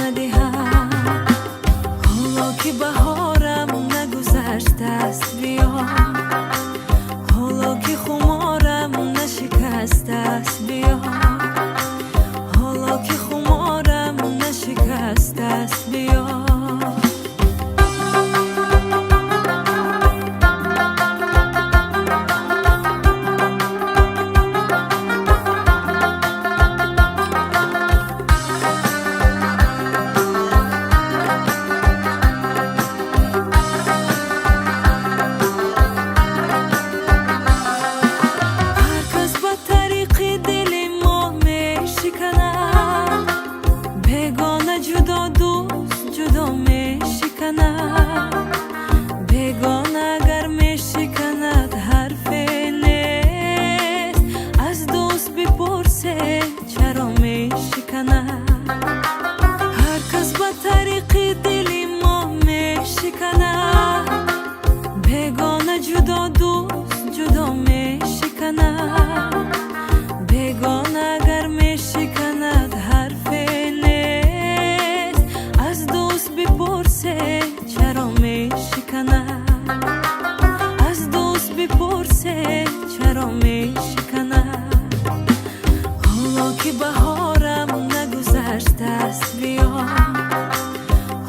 ندهم. حالا که بهارم نگذشته است بیا، حالا که خمارم نشکسته است بیا، حالا که خمارم نشکسته است بیا. جدا دوست جدا می شکند، بیگانه اگر می شکند حرف نیست. از دوست بپرسه چرا می شکند. هر کس به طریق دل ما می شکند، بیگانه جدا دوست جدا می شکند، بیگانه اگر می شکند حرف بپرسه چرا می شکند. از دوست بپرسه چرا می شکند. حالا که بهارم نگذشته است بیا،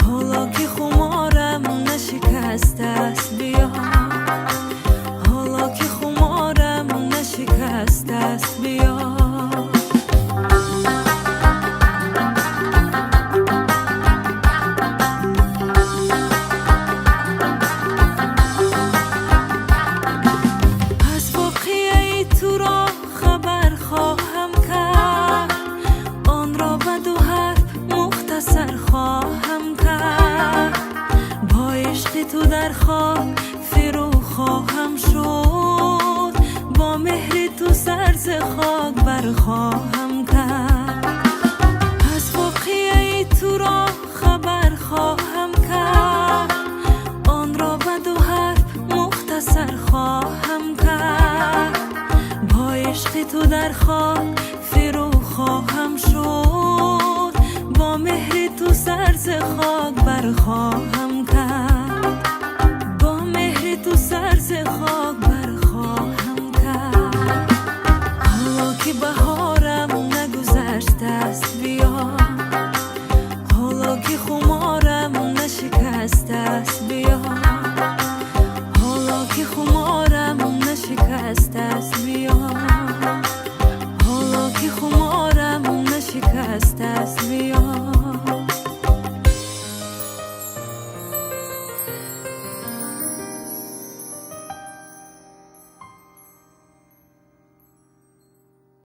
حالا که خمارم نشکسته است بیا، حالا که خمارم نشکسته است بیا. خواهم کرد با عشق تو در خاک فرو خواهم شد، با مهر تو سر ز خاک برخواهم کرد. از واقعه تو را خبر خواهم کرد، آن را به دو حرف مختصر خواهم کرد. با عشق تو در خاک فرو خواهم شد، با مهر تو سر ز خاک برخواهم کرد.